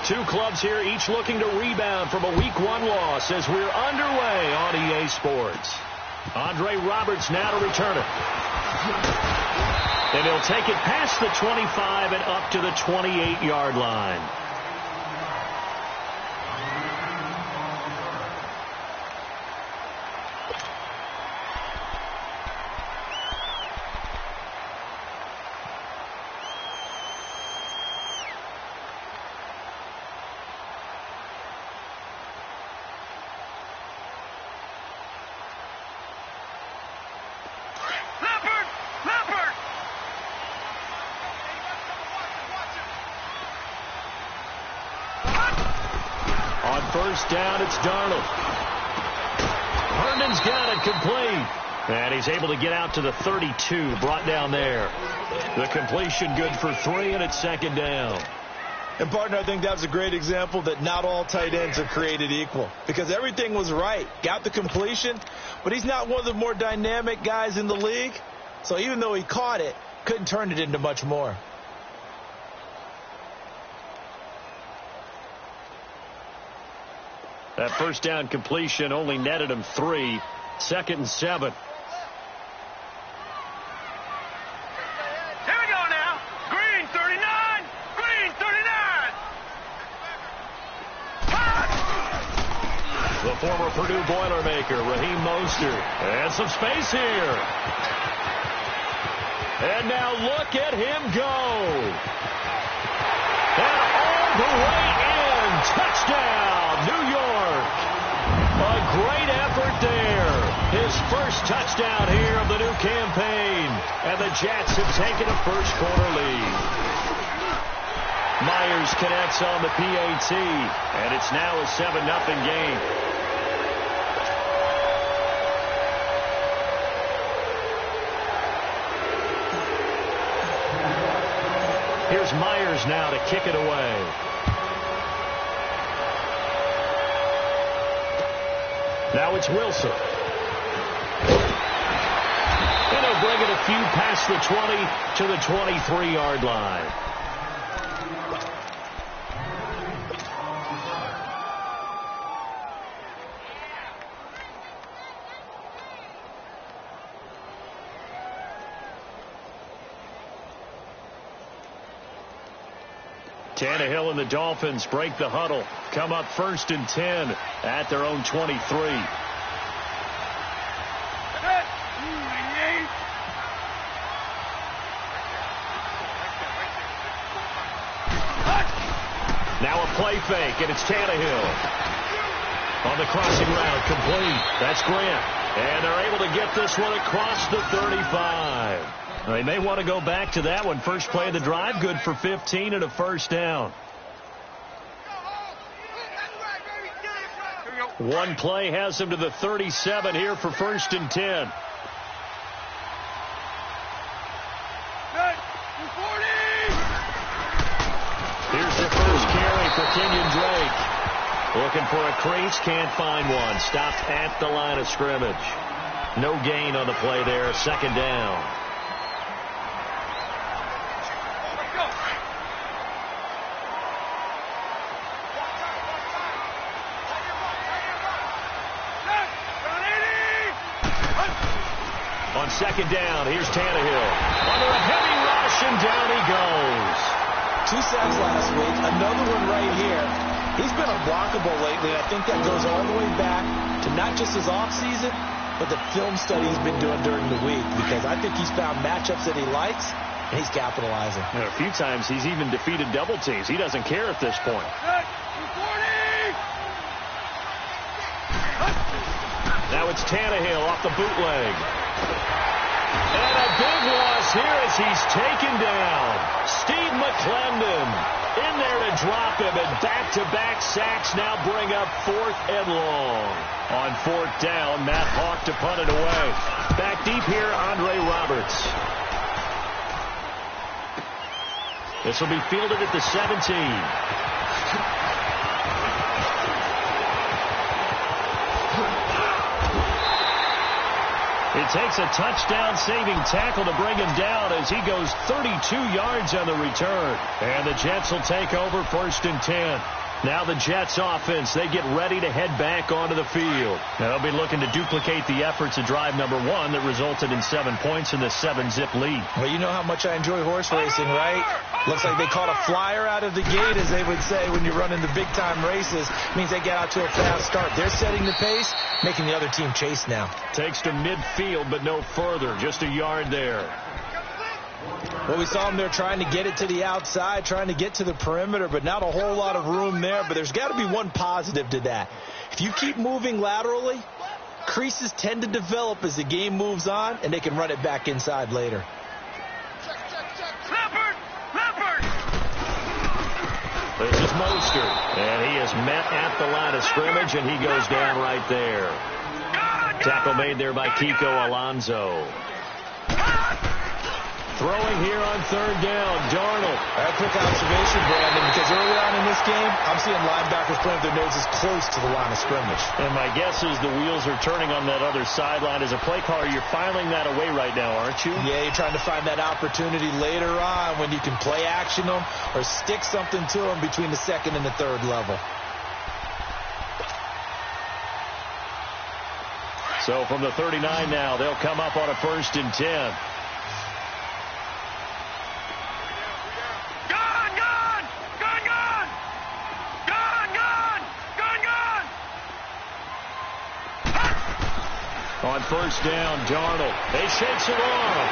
two clubs here, each looking to rebound from a Week 1 loss as we're underway on EA Sports. Andre Roberts now to return it. And he'll take it past the 25 and up to the 28-yard line. First down, it's Darnold. Herndon's got it complete. And he's able to get out to the 32, brought down there. The completion good for 3, and it's second down. And, partner, I think that was a great example that not all tight ends are created equal. Because everything was right. Got the completion, but he's not one of the more dynamic guys in the league. So even though he caught it, couldn't turn it into much more. That first down completion only netted him 3. Second and 7. Here we go now. Green 39. Green 39. The former Purdue Boilermaker, Raheem Mostert. And some space here. And now look at him go. And all the way in. Touchdown, New York. A great effort there. His first touchdown here of the new campaign. And the Jets have taken a first-quarter lead. Myers connects on the PAT. And it's now a 7-0 game. Here's Myers now to kick it away. Now it's Wilson. And he'll bring it a few past the 20 to the 23-yard line. Tannehill and the Dolphins break the huddle. Come up 1st and 10 at their own 23. Now a play fake, and it's Tannehill. On the crossing route, complete. That's Grant. And they're able to get this one across the 35. They may want to go back to that one. First play of the drive, good for 15 and a first down. One play has him to the 37 here for 1st and 10. Here's the first carry for Kenyon Drake. Looking for a crease, can't find one. Stopped at the line of scrimmage. No gain on the play there, second down. On second down, here's Tannehill. Under a heavy rush, and down he goes. 2 sacks last week, another one right here. He's been unblockable lately, and I think that goes all the way back to not just his offseason, but the film study he's been doing during the week, because I think he's found matchups that he likes, and he's capitalizing. And a few times he's even defeated double teams. He doesn't care at this point. Now it's Tannehill off the bootleg. And a big loss here as he's taken down. Steve McClendon in there to drop him, and back-to-back sacks now bring up 4th and long. On 4th down, Matt Hawk to punt it away. Back deep here, Andre Roberts. This will be fielded at the 17. it takes a touchdown-saving tackle to bring him down as he goes 32 yards on the return. And the Jets will take over 1st and 10. Now the Jets offense, they get ready to head back onto the field. Now they'll be looking to duplicate the efforts of drive number 1 that resulted in 7 points in the 7-zip lead. Well, you know how much I enjoy horse racing, right? Looks like they caught a flyer out of the gate, as they would say when you're running the big-time races. Means they get out to a fast start. They're setting the pace, making the other team chase now. Takes to midfield, but no further. Just a yard there. Well, we saw them there trying to get it to the outside, trying to get to the perimeter, but not a whole lot of room there. But there's got to be one positive to that. If you keep moving laterally, creases tend to develop as the game moves on, and they can run it back inside later. This is Mostert, and he is met at the line of scrimmage, and he goes down right there. Tackle made there by Kiko Alonso. Throwing here on 3rd down, Darnold. A quick observation, Brandon, because early on in this game, I'm seeing linebackers putting their noses close to the line of scrimmage. And my guess is the wheels are turning on that other sideline. As a play caller, you're filing that away right now, aren't you? Yeah, you're trying to find that opportunity later on when you can play action them or stick something to them between the 2nd and the 3rd level. So from the 39 now, they'll come up on a 1st and 10. On 1st down, Darnold. They shakes it off.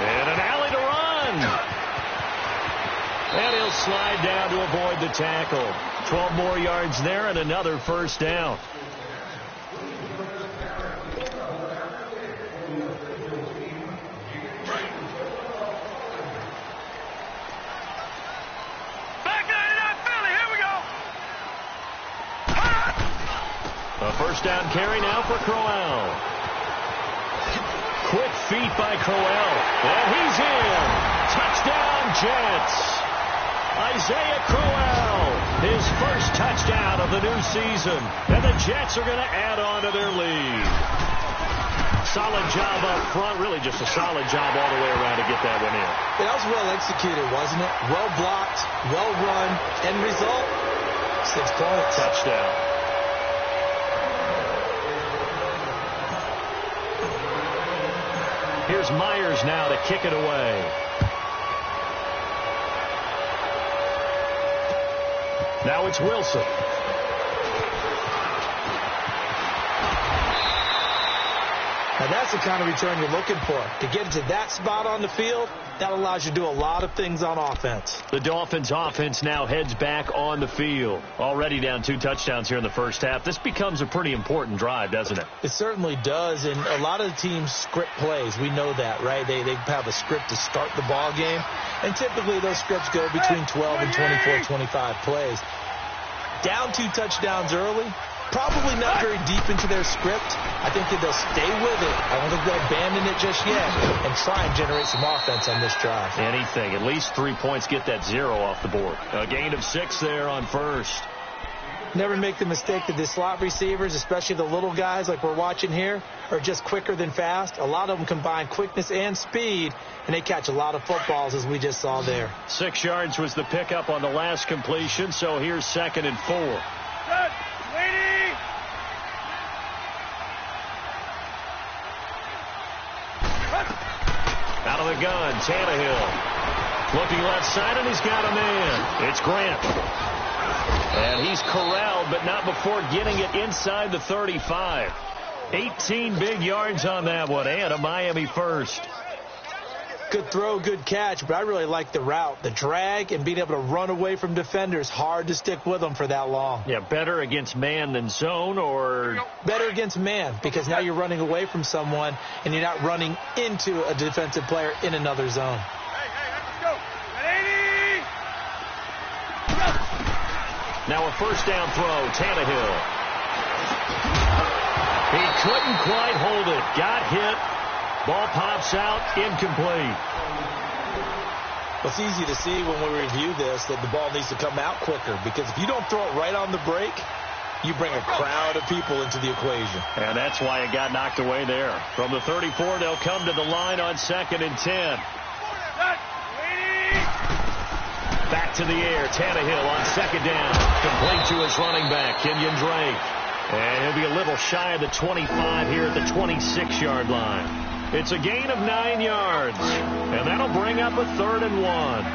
And an alley to run. And he'll slide down to avoid the tackle. 12 more yards there and another 1st down. A 1st down carry now for Crowell. Quick feet by Crowell. And he's in. Touchdown, Jets. Isaiah Crowell, his first touchdown of the new season. And the Jets are going to add on to their lead. Solid job up front. Really just a solid job all the way around to get that one in. That was well executed, wasn't it? Well blocked, well run. End result, 6 points. Touchdown. Here's Myers now to kick it away. Now it's Wilson. Now that's the kind of return you're looking for. To get to that spot on the field, that allows you to do a lot of things on offense. The Dolphins offense now heads back on the field. Already down 2 touchdowns here in the first half. This becomes a pretty important drive, doesn't it? It certainly does, and a lot of the teams script plays. We know that, right? They have a script to start the ball game, and typically those scripts go between 12 and 24, 25 plays. Down 2 touchdowns early, probably not very deep into their script. I think that they'll stay with it. I don't think they'll abandon it just yet and try and generate some offense on this drive. Anything. At least 3 points, get that 0 off the board. A gain of 6 there on 1st. Never make the mistake that the slot receivers, especially the little guys like we're watching here, are just quicker than fast. A lot of them combine quickness and speed, and they catch a lot of footballs, as we just saw there. 6 yards was the pickup on the last completion, so here's 2nd and 4. Good. Lady. Out of the gun, Tannehill. Looking left side, and he's got a man. It's Grant. And he's corralled, but not before getting it inside the 35. 18 big yards on that one, and a Miami first. Good throw, good catch, but I really like the route. The drag and being able to run away from defenders, hard to stick with them for that long. Yeah, better against man than zone, or? Better against man, because now you're running away from someone, and you're not running into a defensive player in another zone. Let's go. 80. Now a 1st down throw, Tannehill. He couldn't quite hold it. Got hit. Ball pops out, incomplete. Well, it's easy to see when we review this that the ball needs to come out quicker, because if you don't throw it right on the break, you bring a crowd of people into the equation. And that's why it got knocked away there. From the 34, they'll come to the line on 2nd and 10. Back to the air. Tannehill on 2nd down. Complete to his running back, Kenyon Drake. And he'll be a little shy of the 25 here at the 26-yard line. It's a gain of 9 yards. And that'll bring up a 3rd and 1.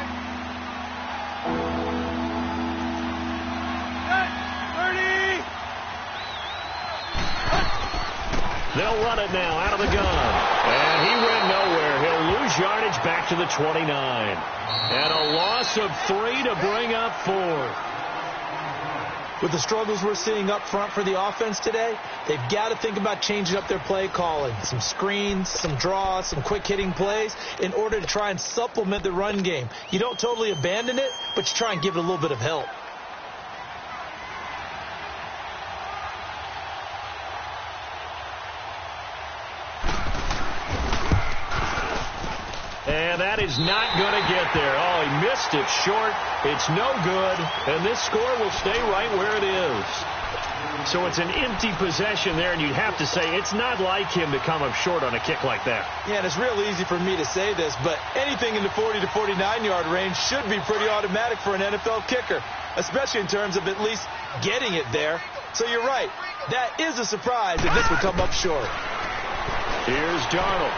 They'll run it now out of the gun. And he went nowhere. He'll lose yardage back to the 29. And a loss of 3 to bring up 4. With the struggles we're seeing up front for the offense today, they've got to think about changing up their play calling. Some screens, some draws, some quick-hitting plays in order to try and supplement the run game. You don't totally abandon it, but you try and give it a little bit of help. And that is not going to get there. Oh, he missed it short. It's no good. And this score will stay right where it is. So it's an empty possession there, and you'd have to say it's not like him to come up short on a kick like that. Yeah, and it's real easy for me to say this, but anything in the 40 to 49-yard range should be pretty automatic for an NFL kicker, especially in terms of at least getting it there. So you're right. That is a surprise if this would come up short. Here's Darnold.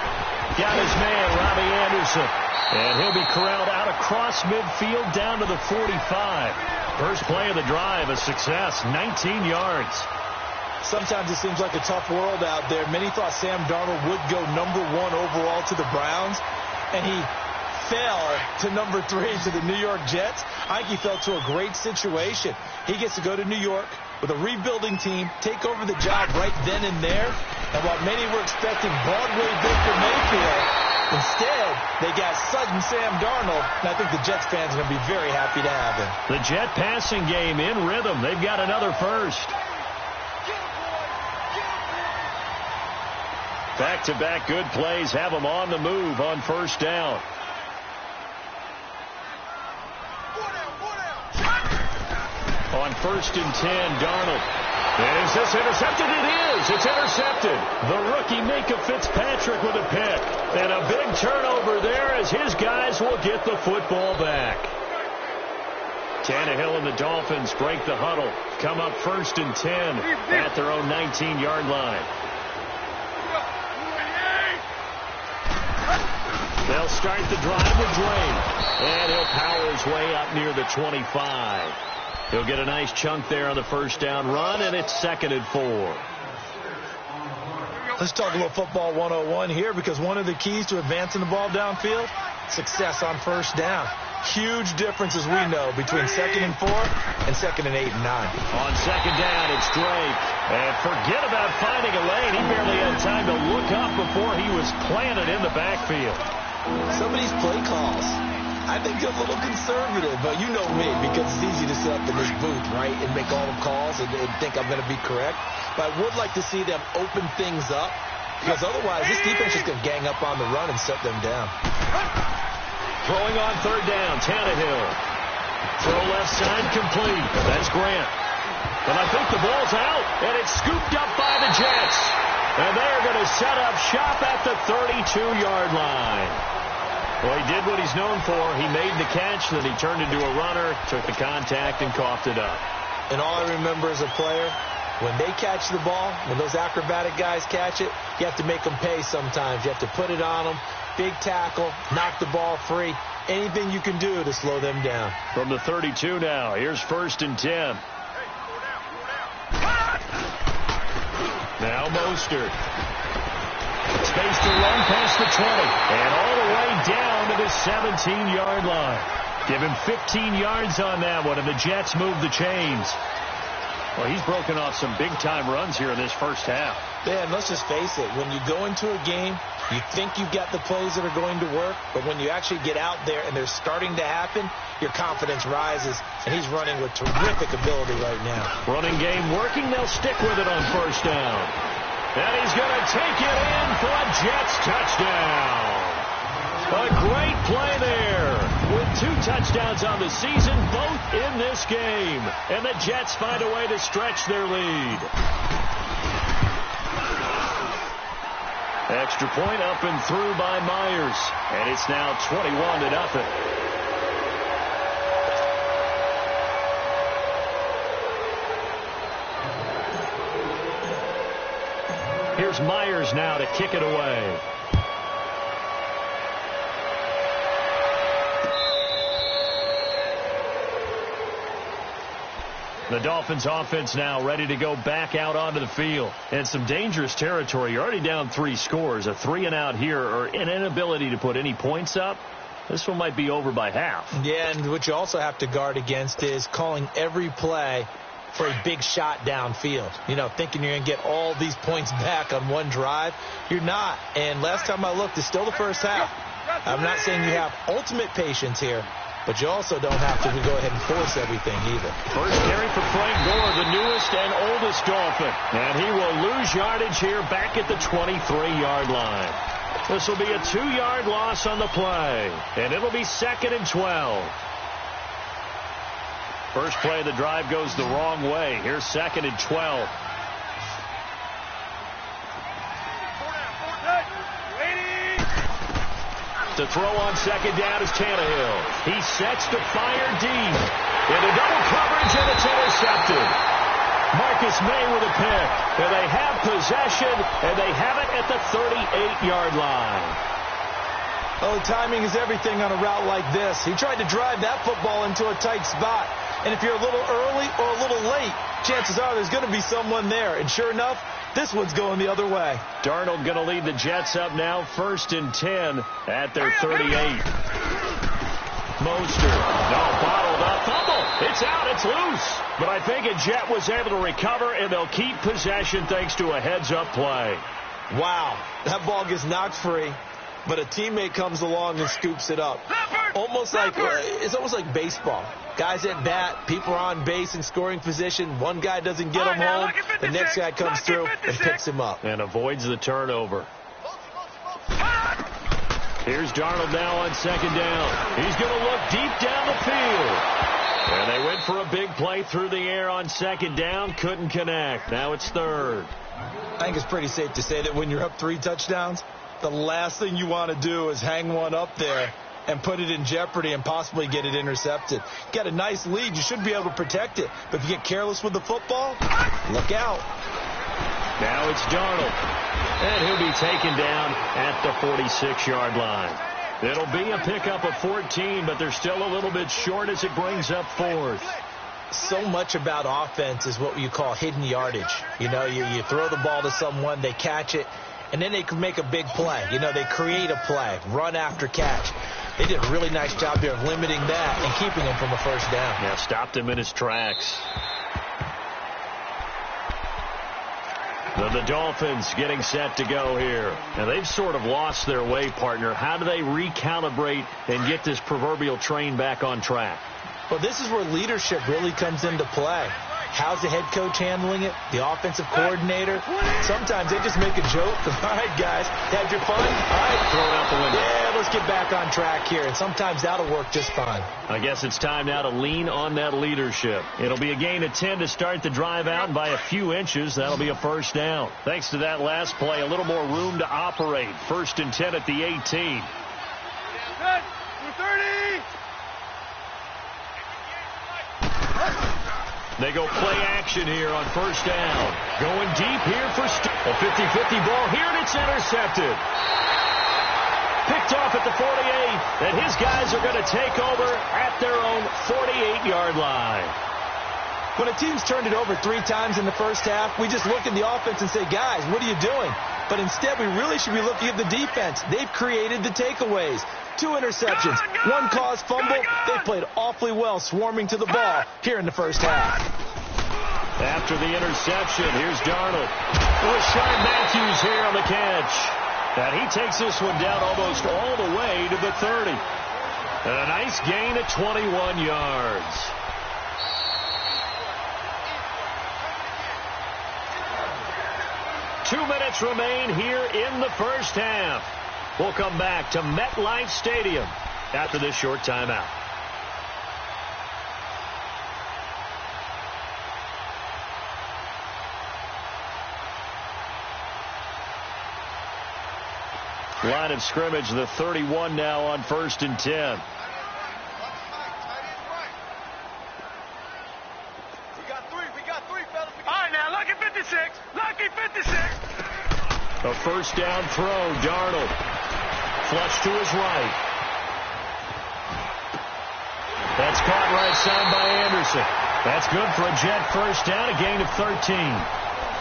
Got his man, Robbie Anderson. And he'll be corralled out across midfield down to the 45. First play of the drive, a success, 19 yards. Sometimes it seems like a tough world out there. Many thought Sam Darnold would go #1 overall to the Browns, and he fell to #3 to the New York Jets. I think he fell to a great situation. He gets to go to New York with a rebuilding team, take over the job right then and there. And while many were expecting Broadway Baker Mayfield, instead, they got sudden Sam Darnold, and I think the Jets fans are going to be very happy to have him. The Jet passing game in rhythm. They've got another first. Back-to-back good plays have them on the move on first down. On 1st and 10, Darnold. And is this intercepted? It is. It's intercepted. The rookie Minka Fitzpatrick with a pick. And a big turnover there as his guys will get the football back. Tannehill and the Dolphins break the huddle. Come up 1st and 10 at their own 19-yard line. They'll start the drive with Drake. And he'll power his way up near the 25. He'll get a nice chunk there on the first down run, and it's 2nd and 4. Let's talk a little football 101 here, because one of the keys to advancing the ball downfield, success on first down. Huge difference, as we know, between 2nd and 4 and 2nd and 8 and 9. On 2nd down, it's Drake. And forget about finding a lane. He barely had time to look up before he was planted in the backfield. Some of these play calls, I think they're a little conservative, but you know me, because it's easy to sit up in this booth, right, and make all the calls and think I'm going to be correct. But I would like to see them open things up, because otherwise this defense is going to gang up on the run and set them down. Throwing on 3rd down, Tannehill. Throw left side complete. That's Grant. And I think the ball's out, and it's scooped up by the Jets. And they're going to set up shop at the 32-yard line. Well, he did what he's known for. He made the catch, then he turned into a runner, took the contact, and coughed it up. And all I remember as a player, when they catch the ball, when those acrobatic guys catch it, you have to make them pay sometimes. You have to put it on them. Big tackle, knock the ball free. Anything you can do to slow them down. From the 32 now, here's 1st and 10. Now Mostert. Space to run past the 20. And all the way down to the 17-yard line. Give him 15 yards on that one, and the Jets move the chains. Well, he's broken off some big-time runs here in this first half. Yeah, and let's just face it. When you go into a game, you think you've got the plays that are going to work, but when you actually get out there and they're starting to happen, your confidence rises, and he's running with terrific ability right now. Running game working. They'll stick with it on first down. And he's going to take it in for a Jets touchdown. A great play there. With 2 touchdowns on the season, both in this this game, and the Jets find a way to stretch their lead. Extra point up and through by Myers, and it's now 21-0. Here's Myers now to kick it away. The Dolphins offense now ready to go back out onto the field. And some dangerous territory. You're already down 3 scores. A 3-and-out here or an inability to put any points up. This one might be over by half. Yeah, and what you also have to guard against is calling every play for a big shot downfield. You know, thinking you're going to get all these points back on one drive. You're not. And last time I looked, it's still the first half. I'm not saying you have ultimate patience here, but you also don't have to go ahead and force everything either. First carry for Frank Gore, the newest and oldest Dolphin. And he will lose yardage here back at the 23-yard line. This will be a 2-yard loss on the play. And it'll be 2nd and 12. First play of the drive goes the wrong way. Here's 2nd and 12. To throw on 2nd down is Tannehill. He sets to fire deep. Into double coverage, and it's intercepted. Marcus May with a pick. And they have possession, and they have it at the 38-yard line. Oh, timing is everything on a route like this. He tried to drive that football into a tight spot. And if you're a little early or a little late, chances are there's going to be someone there. And sure enough, this one's going the other way. Darnold going to lead the Jets up now, 1st and 10 at their 38. Mostert, no, bottled up, fumble. It's out, it's loose. But I think a Jet was able to recover, and they'll keep possession thanks to a heads-up play. Wow, that ball gets knocked free, but a teammate comes along and scoops it up. It's almost like baseball. Guys at bat, people are on base in scoring position. One guy doesn't get him home. The next guy comes through and picks him up. And avoids the turnover. Here's Darnold now on 2nd down. He's going to look deep down the field. And they went for a big play through the air on 2nd down. Couldn't connect. Now it's 3rd. I think it's pretty safe to say that when you're up 3 touchdowns, the last thing you want to do is hang one up there and put it in jeopardy and possibly get it intercepted. Got a nice lead. You should be able to protect it. But if you get careless with the football, look out. Now it's Darnold. And he'll be taken down at the 46-yard line. It'll be a pickup of 14, but they're still a little bit short as it brings up 4th. So much about offense is what you call hidden yardage. You know, you throw the ball to someone, they catch it, and then they can make a big play. You know, they create a play, run after catch. They did a really nice job there of limiting that and keeping him from a first down. Yeah, stopped him in his tracks. The Dolphins getting set to go here. And they've sort of lost their way, partner. How do they recalibrate and get this proverbial train back on track? Well, this is where leadership really comes into play. How's the head coach handling it? The offensive coordinator? Sometimes they just make a joke. All right, guys, had your fun? All right, throw it out the window. Yeah, let's get back on track here. And sometimes that'll work just fine. I guess it's time now to lean on that leadership. It'll be a gain of 10 to start the drive out, and by a few inches, that'll be a first down. Thanks to that last play, a little more room to operate. 1st and 10 at the 18. 30. They go play action here on 1st down. Going deep here for a 50-50 ball here, and it's intercepted. Picked off at the 48, and his guys are going to take over at their own 48-yard line. When a team's turned it over 3 times in the first half, we just look at the offense and say, guys, what are you doing? But instead, we really should be looking at the defense. They've created the takeaways. 2 interceptions, 1 caused fumble. They played awfully well swarming to the ball here in the first half. After the interception, here's Darnold. Rashard Matthews here on the catch. And he takes this one down almost all the way to the 30. And a nice gain of 21 yards. Two minutes remain here in the first half. We'll come back to MetLife Stadium after this short timeout. Line of scrimmage, the 31 now on 1st and 10. Lucky 56. Lucky 56. A first down throw. Darnold. Flush to his right. That's caught right side by Anderson. That's good for a Jet first down, a gain of 13.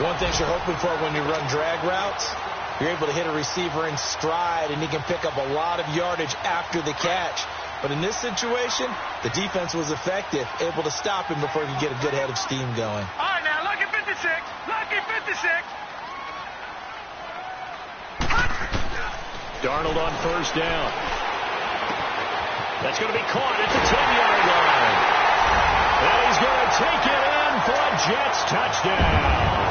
One thing you're hoping for when you run drag routes, you're able to hit a receiver in stride, and he can pick up a lot of yardage after the catch. But in this situation, the defense was effective, able to stop him before he could get a good head of steam going. All right, now, lucky 56. Lucky 56. Darnold on first down. That's going to be caught at the 10-yard line. And he's going to take it in for a Jets touchdown.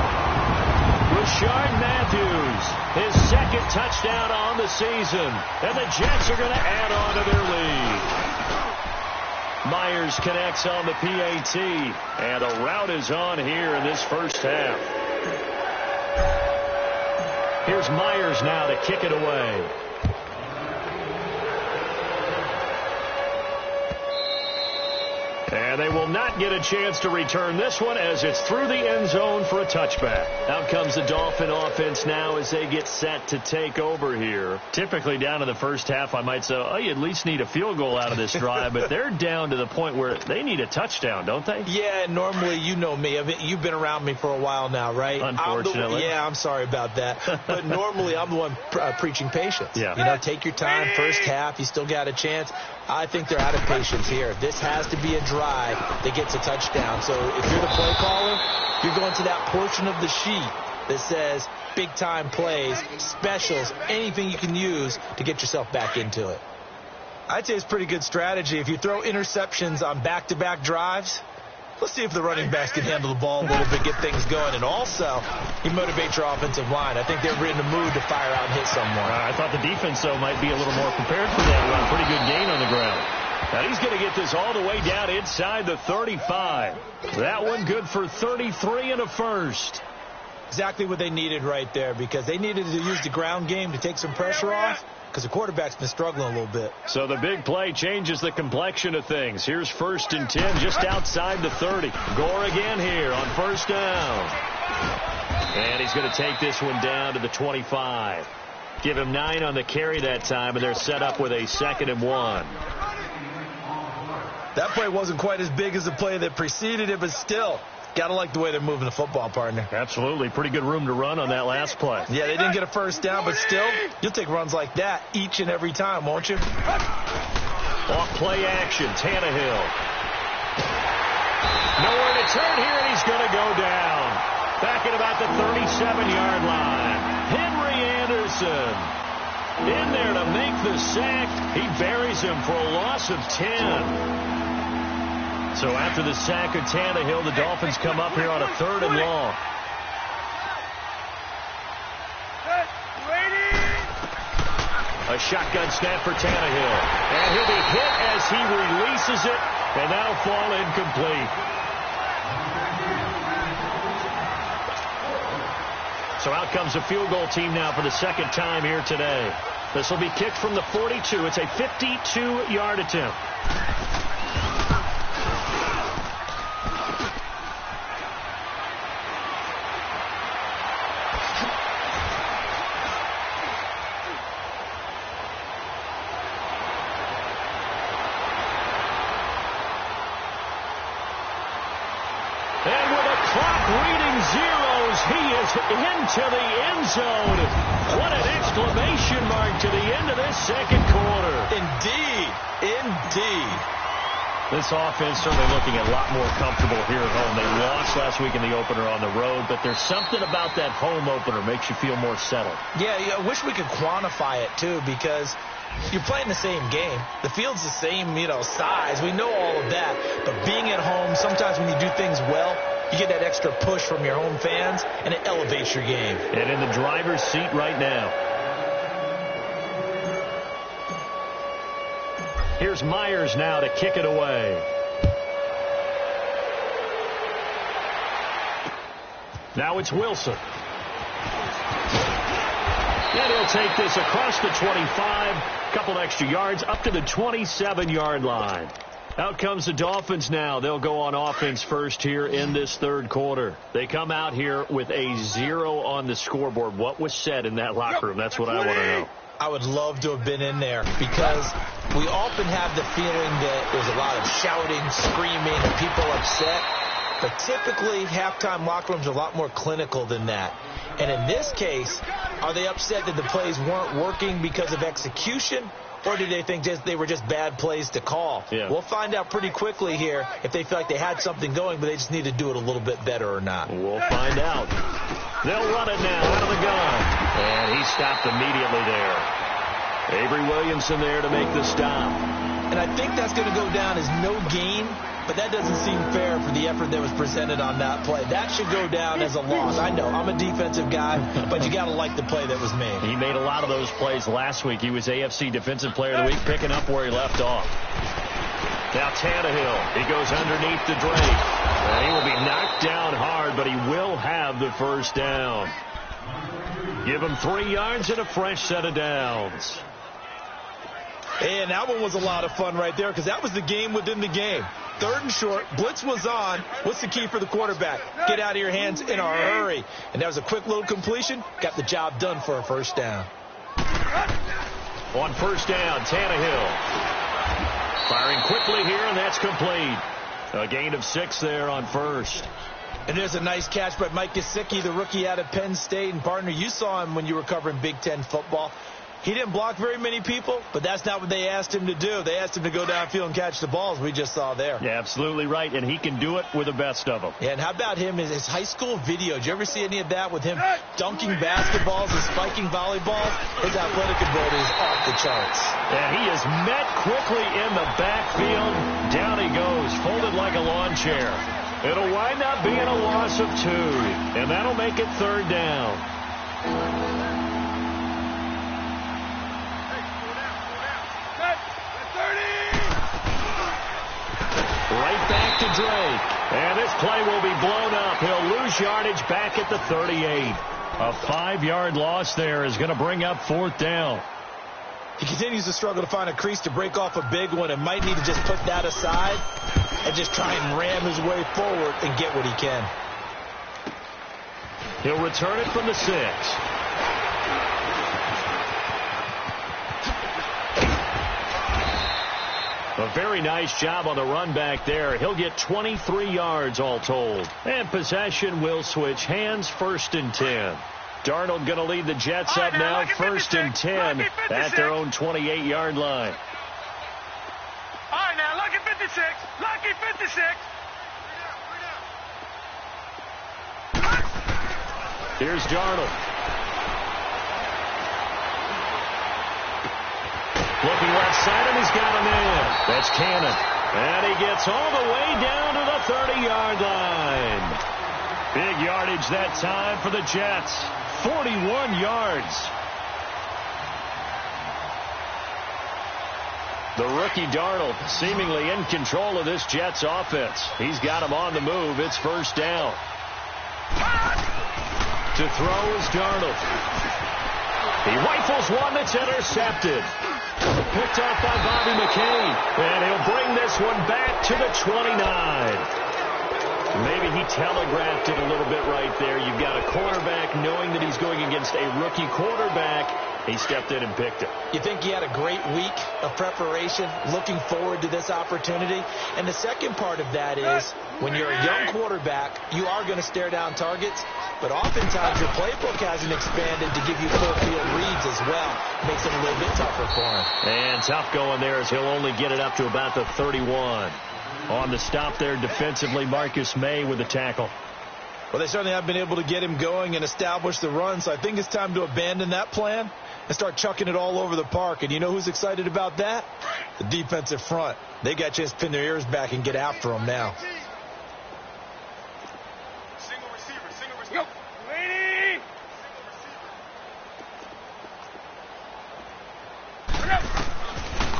Rashard Matthews, his second touchdown on the season. And the Jets are going to add on to their lead. Myers connects on the PAT. And a rout is on here in this first half. Here's Myers now to kick it away. And they will not get a chance to return this one as it's through the end zone for a touchback. Out comes the Dolphin offense now as they get set to take over here. Typically down in the first half, I might say, oh, you at least need a field goal out of this drive, but they're down to the point where they need a touchdown, don't they? Yeah, normally, you know me. I mean, you've been around me for a while now, right? Unfortunately. I'm sorry about that. But normally, I'm the one preaching patience. Yeah. You know, take your time. First half, you still got a chance. I think they're out of patience here. This has to be a drive that gets a touchdown. So if you're the play caller, you're going to that portion of the sheet that says big-time plays, specials, anything you can use to get yourself back into it. I'd say it's pretty good strategy. If you throw interceptions on back-to-back drives, let's see if the running backs can handle the ball a little bit, get things going. And also, you motivate your offensive line. I think they're in the mood to fire out and hit someone. I thought the defense, though, might be a little more prepared for that run. Pretty good gain on the ground. Now he's going to get this all the way down inside the 35. That one good for 33 and a first. Exactly what they needed right there, because they needed to use the ground game to take some pressure off, because the quarterback's been struggling a little bit. So the big play changes the complexion of things. Here's 1st and 10 just outside the 30. Gore again here on first down. And he's going to take this one down to the 25. Give him 9 on the carry that time, and they're set up with a 2nd and 1. That play wasn't quite as big as the play that preceded it, but still, got to like the way they're moving the football, partner. Absolutely. Pretty good room to run on that last play. Yeah, they didn't get a first down, but still, you'll take runs like that each and every time, won't you? Off play action, Tannehill. Nowhere to turn here, and he's going to go down. Back at about the 37-yard line. Henry Anderson in there to make the sack. He buries him for a loss of 10. So after the sack of Tannehill, the Dolphins come up here on a 3rd and long. A shotgun snap for Tannehill. And he'll be hit as he releases it, and that'll fall incomplete. So out comes the field goal team now for the 2nd time here today. This will be kicked from the 42. It's a 52-yard attempt. And with a clock reading zeros, he is into the end zone. What an exclamation mark to the end of this 2nd quarter. Indeed. Indeed. This offense certainly looking a lot more comfortable here at home. They lost last week in the opener on the road, but there's something about that home opener makes you feel more settled. Yeah, I wish we could quantify it, too, because you're playing the same game. The field's the same, size. We know all of that. But being at home, sometimes when you do things well, you get that extra push from your home fans, and it elevates your game. And in the driver's seat right now. Here's Myers now to kick it away. Now it's Wilson. And he'll take this across the 25, a couple extra yards, up to the 27-yard line. Out comes the Dolphins now. They'll go on offense first here in this third quarter. They come out here with a 0 on the scoreboard. What was said in that locker room? That's what I want to know. I would love to have been in there because we often have the feeling that there's a lot of shouting, screaming, and people upset. But typically, halftime locker rooms are a lot more clinical than that. And in this case, are they upset that the plays weren't working because of execution? Or do they think they were just bad plays to call? Yeah. We'll find out pretty quickly here if they feel like they had something going, but they just need to do it a little bit better or not. We'll find out. They'll run it now out of the gun. And he stopped immediately there. Avery Williamson there to make the stop. And I think that's going to go down as no gain, but that doesn't seem fair for the effort that was presented on that play. That should go down as a loss. I know, I'm a defensive guy, but you got to like the play that was made. He made a lot of those plays last week. He was AFC Defensive Player of the Week, picking up where he left off. Now Tannehill, he goes underneath the Drake. And he will be knocked down hard, but he will have the first down. Give him 3 yards and a fresh set of downs. And that one was a lot of fun right there because that was the game within the game. 3rd and short, blitz was on. What's the key for the quarterback? Get out of your hands in a hurry. And that was a quick little completion. Got the job done for a first down. On first down, Tannehill. Firing quickly here, and that's complete. A gain of 6 there on first. And there's a nice catch by Mike Gesicki, the rookie out of Penn State. And, partner, you saw him when you were covering Big Ten football. He didn't block very many people, but that's not what they asked him to do. They asked him to go downfield and catch the balls we just saw there. Yeah, absolutely right, and he can do it with the best of them. Yeah, and how about him, his high school video? Did you ever see any of that with him dunking basketballs and spiking volleyballs? His athletic ability is off the charts. And he is met quickly in the backfield. Down he goes, folded like a lawn chair. It'll wind up being a loss of 2, and that'll make it 3rd down. Right back to Drake. And this play will be blown up. He'll lose yardage back at the 38. A 5-yard loss there is going to bring up 4th down. He continues to struggle to find a crease to break off a big one and might need to just put that aside and just try and ram his way forward and get what he can. He'll return it from the 6. A very nice job on the run back there. He'll get 23 yards all told. And possession will switch hands, 1st and 10. Darnold going to lead the Jets up now, 1st and 10 at their own 28-yard line. All right, now, lucky 56. Lucky 56. Here's Darnold. Looking left side, and he's got a man. That's Cannon. And he gets all the way down to the 30-yard line. Big yardage that time for the Jets. 41 yards. The rookie Darnold seemingly in control of this Jets offense. He's got him on the move. It's 1st down. To throw is Darnold. He rifles one that's intercepted. Picked off by Bobby McCain. And he'll bring this one back to the 29. Maybe he telegraphed it a little bit right there. You've got a quarterback knowing that he's going against a rookie quarterback. He stepped in and picked it. You think he had a great week of preparation, looking forward to this opportunity? And the second part of that is when you're a young quarterback, you are going to stare down targets. But oftentimes your playbook hasn't expanded to give you full field reads as well. Makes it a little bit tougher for him. And tough going there as he'll only get it up to about the 31. On the stop there defensively, Marcus May with the tackle. Well, they certainly have been able to get him going and establish the run, so I think it's time to abandon that plan and start chucking it all over the park. And you know who's excited about that? The defensive front. They got a chance to pin their ears back and get after him now. Single receiver. Go. Lady.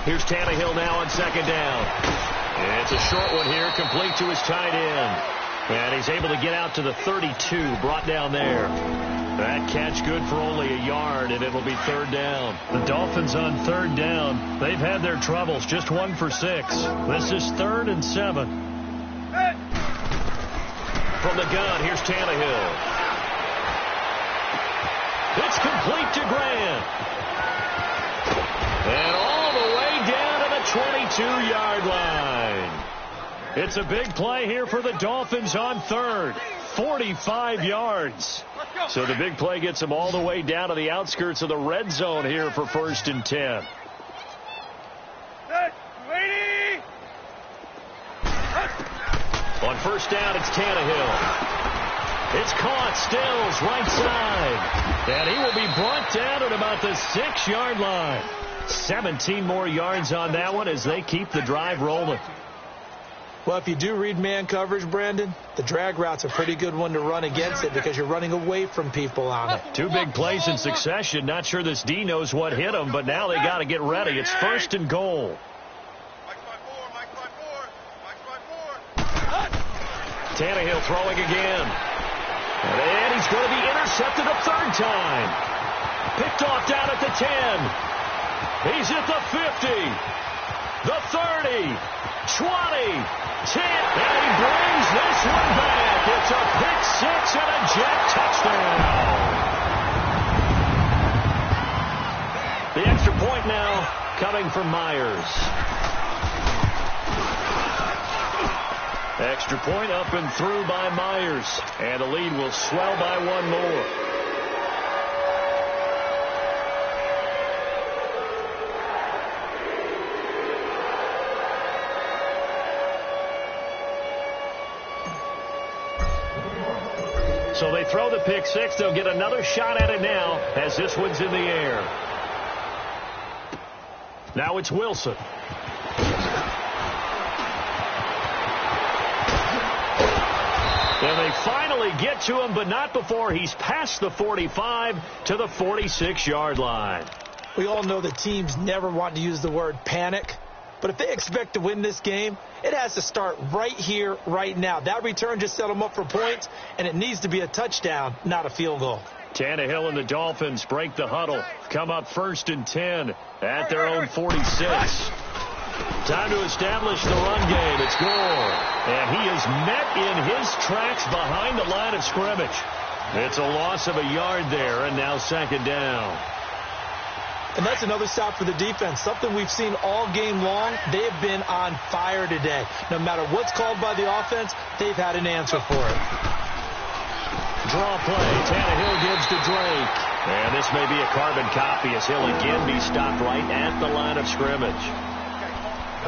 Here's Tannehill now on 2nd down. It's a short one here, complete to his tight end. And he's able to get out to the 32, brought down there. That catch good for only a yard, and it'll be third down. The Dolphins on third down. They've had their troubles, just 1 for 6. This is 3rd and 7. From the gun, here's Tannehill. It's complete to Grant. And all the way down to the 22-yard line. It's a big play here for the Dolphins on third. 45 yards. So the big play gets them all the way down to the outskirts of the red zone here for 1st and 10. On first down, it's Tannehill. It's caught. Stills right side. And he will be brought down at about the 6-yard line. 17 more yards on that one as they keep the drive rolling. Well, if you do read man coverage, Brandon, the drag route's a pretty good one to run against it because you're running away from people on it. 2 big plays in succession. Not sure this D knows what hit him, but now they got to get ready. It's 1st and goal. Tannehill throwing again. And he's going to be intercepted a 3rd time. Picked off down at the 10. He's at the 50. The 30. 20. 10. And he brings this one back. It's a pick 6 and a Jet touchdown. The extra point now coming from Myers. Extra point up and through by Myers. And the lead will swell by 1 more. So they throw the pick 6. They'll get another shot at it now as this one's in the air. Now it's Wilson. And they finally get to him, but not before he's past the 45 to the 46-yard line. We all know that teams never want to use the word panic. But if they expect to win this game, it has to start right here, right now. That return just set them up for points, and it needs to be a touchdown, not a field goal. Tannehill and the Dolphins break the huddle. Come up 1st and 10 at their own 46. Time to establish the run game. It's Gore. And he is met in his tracks behind the line of scrimmage. It's a loss of a yard there, and now 2nd down. And that's another stop for the defense. Something we've seen all game long. They have been on fire today. No matter what's called by the offense, they've had an answer for it. Draw play. Tannehill gives to Drake. And this may be a carbon copy as he'll again be stopped right at the line of scrimmage.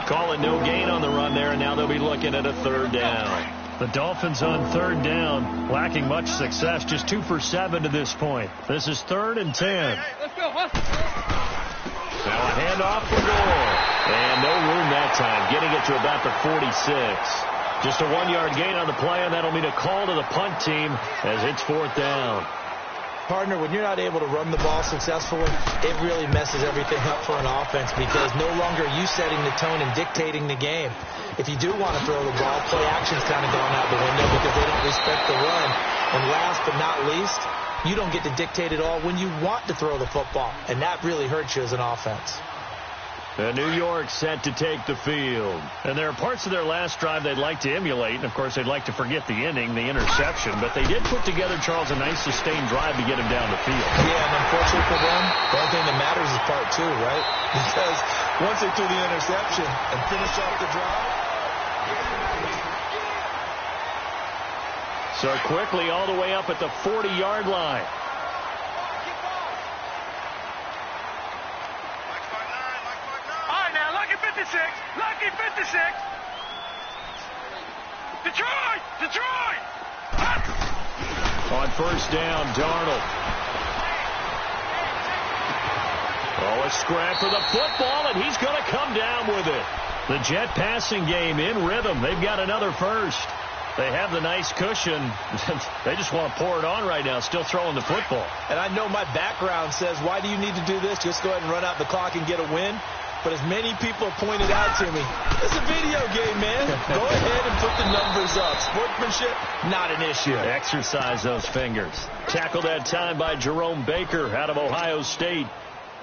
Call it no gain on the run there, and now they'll be looking at a 3rd down. The Dolphins on 3rd down, lacking much success, just 2 for 7 to this point. This is 3rd and 10. Let's go, huh? Now a handoff for Gore. And no room that time, getting it to about the 46. Just a 1-yard gain on the play, and that'll mean a call to the punt team as it's 4th down. Partner, when you're not able to run the ball successfully, it really messes everything up for an offense because no longer are you setting the tone and dictating the game. If you do want to throw the ball, play action's kind of gone out the window because they don't respect the run. And last but not least, you don't get to dictate it all when you want to throw the football, and that really hurts you as an offense. And New York set to take the field. And there are parts of their last drive they'd like to emulate. And, of course, they'd like to forget the inning, the interception. But they did put together, Charles, a nice sustained drive to get him down the field. Yeah, and unfortunately for them, the only thing that matters is part 2, right? Because once they threw the interception and finished off the drive. So quickly all the way up at the 40-yard line. Lucky 56. Detroit! Detroit! On first down, Darnold. Oh, a scrap for the football, and he's going to come down with it. The Jet passing game in rhythm. They've got another first. They have the nice cushion. They just want to pour it on right now, still throwing the football. And I know my background says, why do you need to do this? Just go ahead and run out the clock and get a win. But as many people have pointed out to me, it's a video game, man. Go ahead and put the numbers up. Sportsmanship, not an issue. Exercise those fingers. Tackled that time by Jerome Baker out of Ohio State.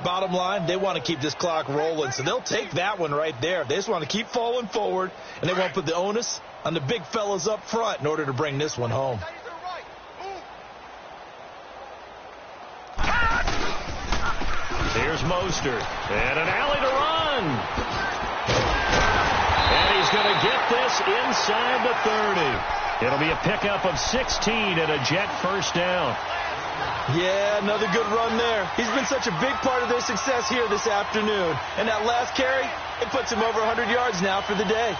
Bottom line, they want to keep this clock rolling, so they'll take that one right there. They just want to keep falling forward, and they won't put the onus on the big fellas up front in order to bring this one home. Here's Mostert, and an alley to run. And he's going to get this inside the 30. It'll be a pickup of 16 and a Jet first down. Yeah, another good run there. He's been such a big part of their success here this afternoon. And that last carry, it puts him over 100 yards now for the day.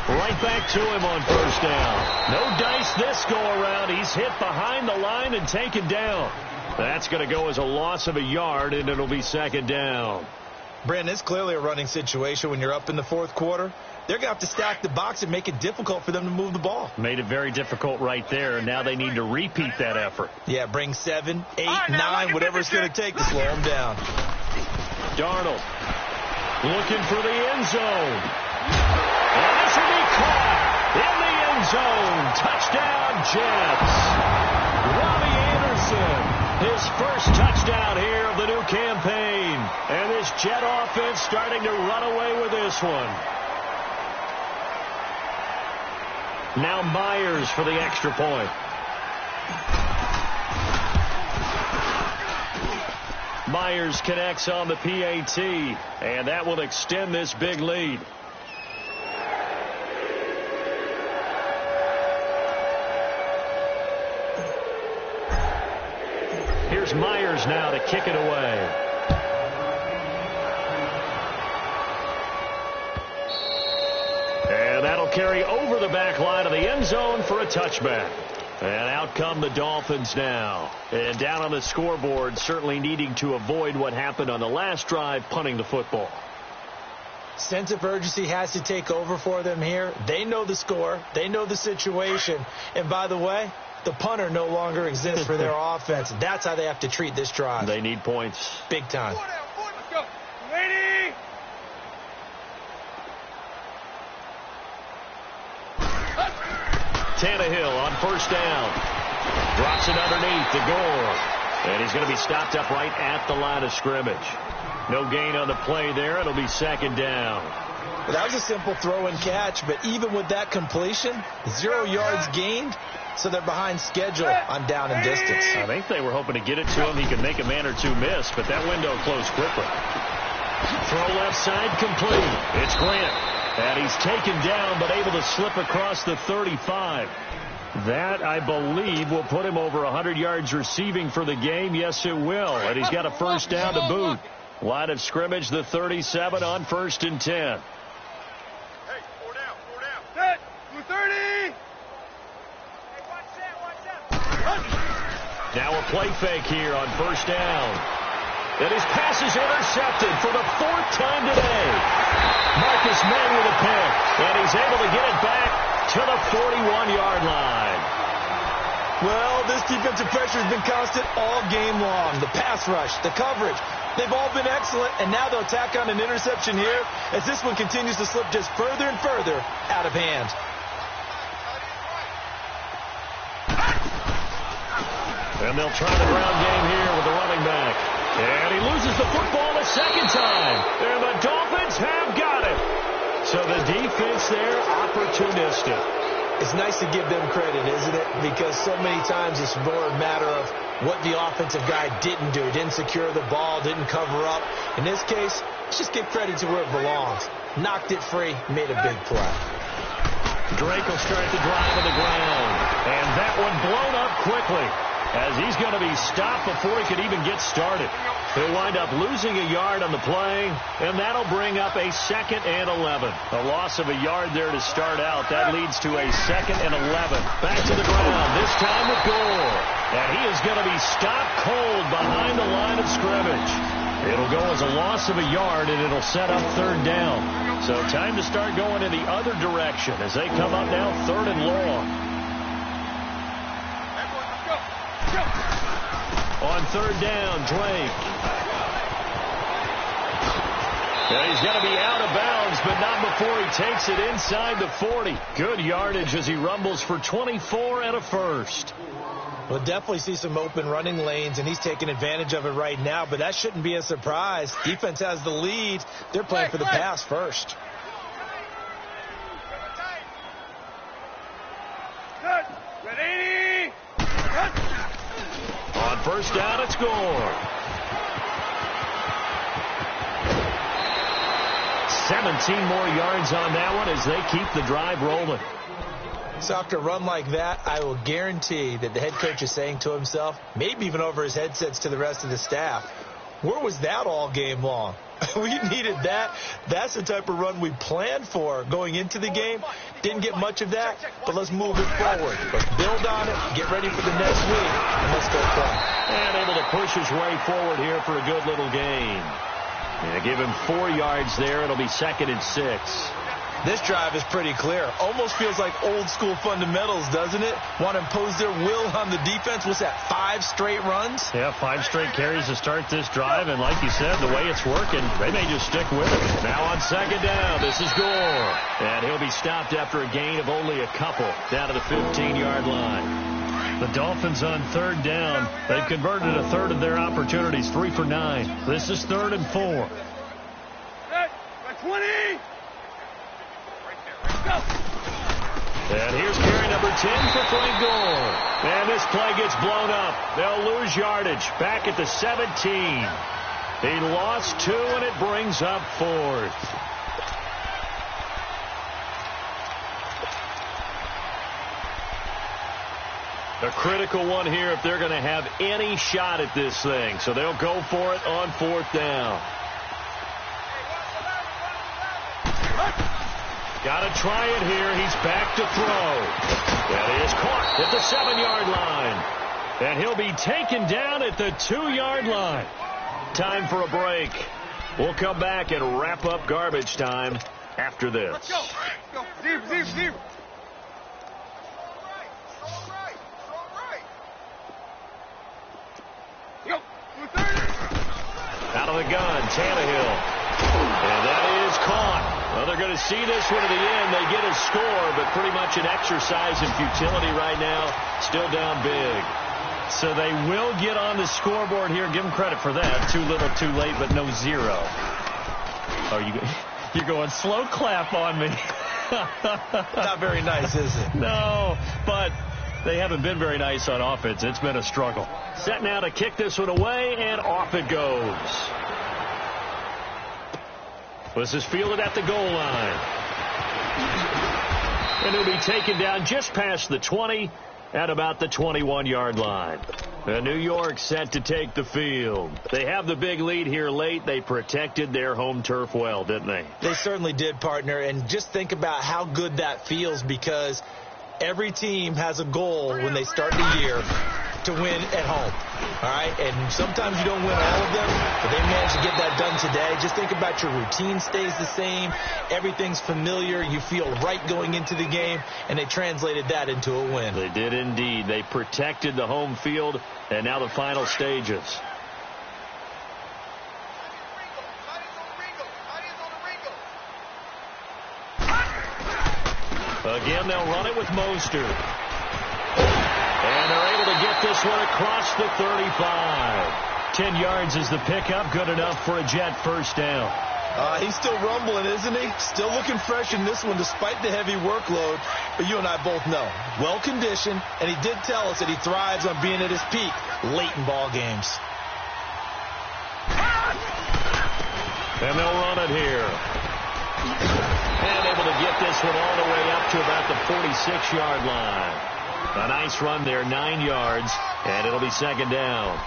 Right back to him on first down. No dice this go around. He's hit behind the line and taken down. That's going to go as a loss of a yard, and it'll be second down. Brandon, it's clearly a running situation when you're up in the fourth quarter. They're going to have to stack the box and make it difficult for them to move the ball. Made it very difficult right there, and now they need to repeat that effort. Yeah, bring 7, 8, 9, whatever it's going to take to slow them down. Darnold looking for the end zone. And this will be caught in the end zone. Touchdown, Jets. Robbie Anderson, his first touchdown here of the new campaign. And this Jet offense starting to run away with this one. Now Myers for the extra point. Myers connects on the PAT, and that will extend this big lead. Here's Myers now to kick it away. And that'll carry over the back line of the end zone for a touchback. And out come the Dolphins now. And down on the scoreboard, certainly needing to avoid what happened on the last drive, punting the football. Sense of urgency has to take over for them here. They know the score. They know the situation. And by the way, the punter no longer exists for their offense. That's how they have to treat this drive. They need points. Big time. Let's go. Ready? Tannehill on first down. Drops it underneath the Gore. And he's going to be stopped up right at the line of scrimmage. No gain on the play there. It'll be second down. Well, that was a simple throw and catch, but even with that completion, 0 yards gained, so they're behind schedule on down and distance. I think they were hoping to get it to him. He could make a man or two miss, but that window closed quickly. Throw left side complete. It's Grant. And he's taken down, but able to slip across the 35. That, I believe, will put him over 100 yards receiving for the game. Yes, it will. And he's got a first down to boot. Line of scrimmage, the 37 on 1st and 10. Hey, 4 down. Set. 230. Hey, watch that. Now a play fake here on first down. And his pass is intercepted for the 4th time today. Marcus May with a pick, and he's able to get it back to the 41-yard line. Well, this defensive pressure has been constant all game long. The pass rush, the coverage, they've all been excellent, and now they'll tack on an interception here as this one continues to slip just further and further out of hand. And they'll try the ground game here with the running back. And he loses the football a second time. And the Dolphins have got it. So the defense there, opportunistic. It's nice to give them credit, isn't it? Because so many times it's more a matter of what the offensive guy didn't do. Didn't secure the ball, didn't cover up. In this case, let's just give credit to where it belongs. Knocked it free, made a big play. Drake will start the drive on the ground. And that one blown up quickly, as he's going to be stopped before he could even get started. He'll wind up losing a yard on the play, and that'll bring up a 2nd and 11. A loss of a yard there to start out. That leads to a 2nd and 11. Back to the ground, this time with Gore. And he is going to be stopped cold behind the line of scrimmage. It'll go as a loss of a yard, and it'll set up 3rd down. So time to start going in the other direction as they come up now 3rd and long. On third down, Drake. And he's going to be out of bounds, but not before he takes it inside the 40. Good yardage as he rumbles for 24 and a first. We'll definitely see some open running lanes, and he's taking advantage of it right now, but that shouldn't be a surprise. Defense has the lead. They're playing for the pass first. Good. Ready? On first down, it's Gore. 17 more yards on that one as they keep the drive rolling. So after a run like that, I will guarantee that the head coach is saying to himself, maybe even over his headsets to the rest of the staff, where was that all game long? We needed that. That's the type of run we planned for going into the game. Didn't get much of that, but let's move it forward. Let's build on it, get ready for the next week, and let's go play. And able to push his way forward here for a good little gain. Yeah, give him 4 yards there. It'll be 2nd and 6. This drive is pretty clear. Almost feels like old school fundamentals, doesn't it? Want to impose their will on the defense. What's that, 5 straight runs? Yeah, 5 straight carries to start this drive. And like you said, the way it's working, they may just stick with it. Now on 2nd down, this is Gore. And he'll be stopped after a gain of only a couple down to the 15-yard line. The Dolphins on 3rd down. They've converted a third of their opportunities, 3 for 9. This is 3rd and 4. Good. 20. Go. And here's carry number 10 for Frank Gore. And this play gets blown up. They'll lose yardage back at the 17. He lost 2, and it brings up 4th. A critical one here if they're going to have any shot at this thing. So they'll go for it on 4th down. Got to try it here. He's back to throw. That is caught at the 7-yard line. And he'll be taken down at the 2-yard line. Time for a break. We'll come back and wrap up garbage time after this. Let's go. Go. Deep. Go. Out of the gun, Tannehill. And that is caught. Well, they're going to see this one to the end. They get a score, but pretty much an exercise in futility right now. Still down big. So they will get on the scoreboard here. Give them credit for that. Too little, too late, but no 0. Oh, you're going slow clap on me. Not very nice, is it? No, but they haven't been very nice on offense. It's been a struggle. Set now to kick this one away, and off it goes. This is fielded at the goal line. And he'll be taken down just past the 20 at about the 21-yard line. New York set to take the field. They have the big lead here late. They protected their home turf well, didn't they? They certainly did, partner. And just think about how good that feels, because every team has a goal when they start the year to win at home. All right? And sometimes you don't win all of them, but they managed to get that done today. Just think about your routine stays the same. Everything's familiar. You feel right going into the game, and they translated that into a win. They did indeed. They protected the home field, and now the final stages. Again, they'll run it with Mostert. And they're able to get this one across the 35. 10 yards is the pickup. Good enough for a Jet first down. He's still rumbling, isn't he? Still looking fresh in this one despite the heavy workload. But you and I both know, well-conditioned, and he did tell us that he thrives on being at his peak late in ball games. And they'll run it here. And able to get this one all the way up to about the 46-yard line. A nice run there, 9 yards, and it'll be 2nd down.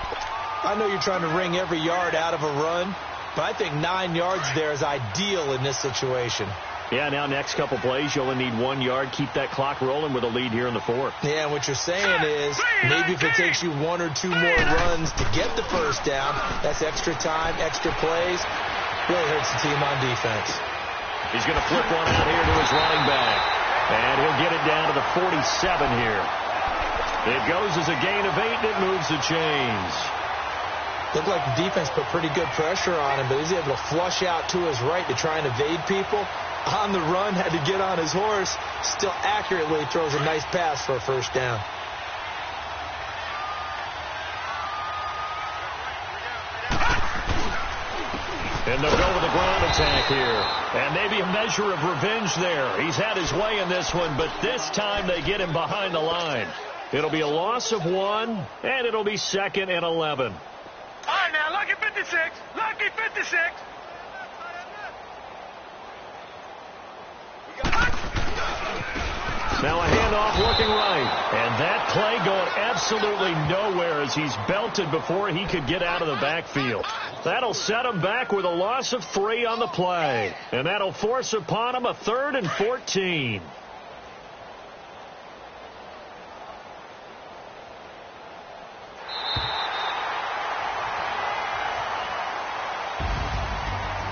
I know you're trying to wring every yard out of a run, but I think 9 yards there is ideal in this situation. Yeah, now next couple plays, you only need 1 yard. Keep that clock rolling with a lead here in the 4th. Yeah, and what you're saying is maybe if it takes you 1 or 2 more runs to get the first down, that's extra time, extra plays. Really hurts the team on defense. He's going to flip one out here to his running back. And he'll get it down to the 47 here. It goes as a gain of 8, and it moves the chains. Looked like the defense put pretty good pressure on him, but he's able to flush out to his right to try and evade people. On the run, had to get on his horse. Still accurately throws a nice pass for a first down. And they'll go with a ground attack here. And maybe a measure of revenge there. He's had his way in this one, but this time they get him behind the line. It'll be a loss of 1, and it'll be 2nd and 11. All right, now, lucky 56. Lucky 56. Now a handoff looking right. And that play going absolutely nowhere as he's belted before he could get out of the backfield. That'll set him back with a loss of 3 on the play. And that'll force upon him a 3rd and 14.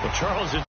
Well, Charles,